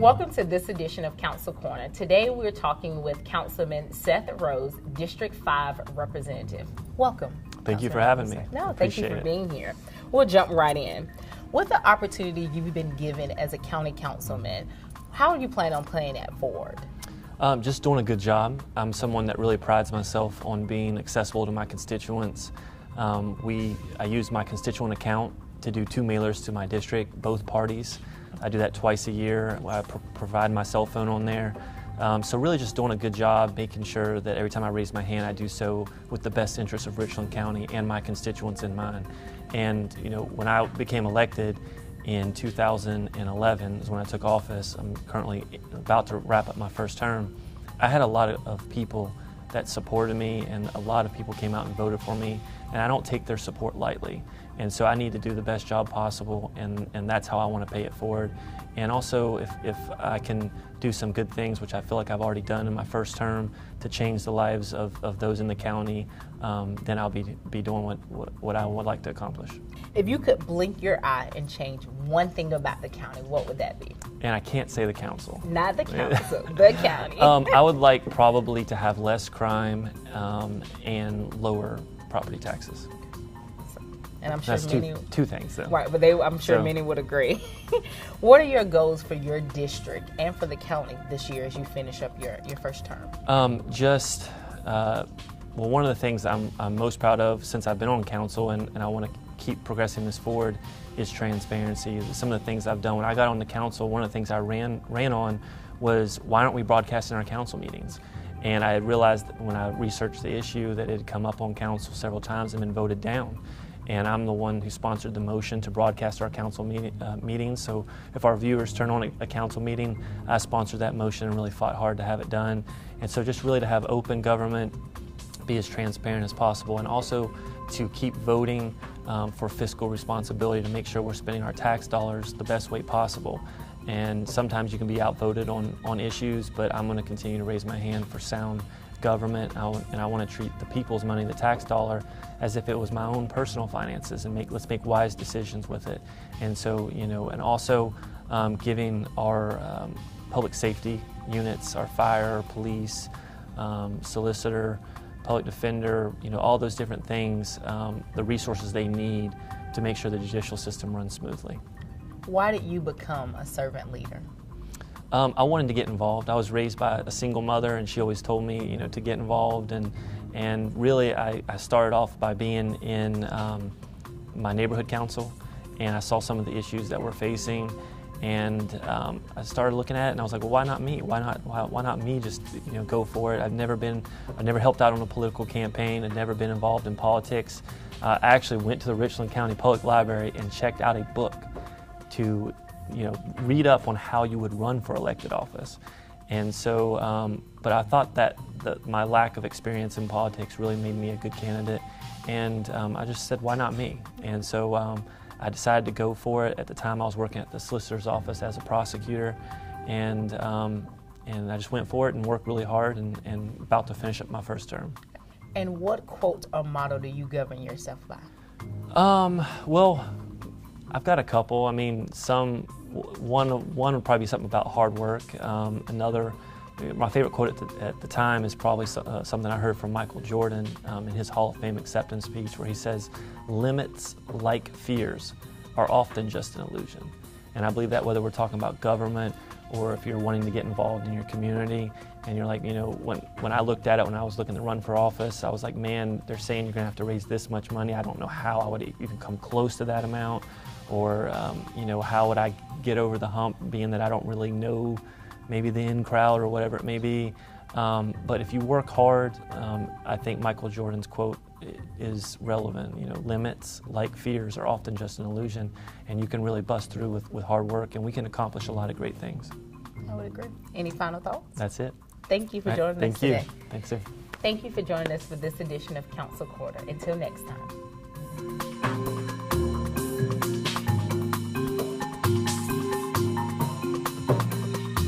Welcome to this edition of Council Corner. Today we're talking with Councilman Seth Rose, District 5 representative. Welcome. Thank you for having me. No, thank you for being here. We'll jump right in. With the opportunity you've been given as a county councilman, how do you plan on playing that forward? Just doing a good job. I'm someone that really prides myself on being accessible to my constituents. I use my constituent account to do 2 mailers to my district, both parties. I do that twice a year. I provide my cell phone on there. So really just doing a good job, making sure that every time I raise my hand, I do so with the best interest of Richland County and my constituents in mind. And when I became elected in 2011 is when I took office. I'm currently about to wrap up my first term. I had a lot of people that supported me, and a lot of people came out and voted for me, and I don't take their support lightly. And so I need to do the best job possible, and that's how I want to pay it forward. And also, if I can do some good things, which I feel like I've already done in my first term, to change the lives of those in the county, then I'll be doing what I would like to accomplish. If you could blink your eye and change one thing about the county, what would that be? And I can't say the council. Not the council, the county. I would like probably to have less crime and lower property taxes. And I'm sure that's two things, though. Right, but I'm sure many would agree. What are your goals for your district and for the county this year as you finish up your first term? Well, one of the things I'm most proud of since I've been on council, and I want to keep progressing this forward, is transparency. Some of the things I've done when I got on the council, one of the things I ran on was, why aren't we broadcasting our council meetings? And I realized when I researched the issue that it had come up on council several times and been voted down. And I'm the one who sponsored the motion to broadcast our council meetings. So if our viewers turn on a council meeting, I sponsored that motion and really fought hard to have it done. And so just really to have open government, be as transparent as possible, and also to keep voting for fiscal responsibility to make sure we're spending our tax dollars the best way possible. And sometimes you can be outvoted on issues, but I'm going to continue to raise my hand for sound government, and I want to treat the people's money, the tax dollar, as if it was my own personal finances, and let's make wise decisions with it. And so, and also giving our public safety units, our fire, police, solicitor, public defender, all those different things, the resources they need to make sure the judicial system runs smoothly. Why did you become a servant leader? I wanted to get involved. I was raised by a single mother, and she always told me, to get involved. And really, I started off by being in my neighborhood council, and I saw some of the issues that we're facing, and I started looking at it, and I was like, well, why not me? Why not me? Just go for it. I've never helped out on a political campaign. I've never been involved in politics. I actually went to the Richland County Public Library and checked out a book to read up on how you would run for elected office. And so, but I thought that my lack of experience in politics really made me a good candidate. And I just said, why not me? And so I decided to go for it. At the time, I was working at the solicitor's office as a prosecutor. And I just went for it and worked really hard, and about to finish up my first term. And what quote or motto do you govern yourself by? Well, I've got a couple. I mean, one would probably be something about hard work. Another, my favorite quote at the time is probably something I heard from Michael Jordan in his Hall of Fame acceptance speech, where he says, "Limits, like fears, are often just an illusion." And I believe that whether we're talking about government or if you're wanting to get involved in your community, and you're like, when I looked at it, when I was looking to run for office, I was like, man, they're saying you're going to have to raise this much money. I don't know how I would even come close to that amount. Or, how would I get over the hump, being that I don't really know maybe the in crowd or whatever it may be. But if you work hard, I think Michael Jordan's quote is relevant. Limits, like fears, are often just an illusion, and you can really bust through with hard work, and we can accomplish a lot of great things. I would agree. Any final thoughts? That's it. Thank you for joining us today. Thanks, sir. Thank you for joining us for this edition of Council Quarter. Until next time.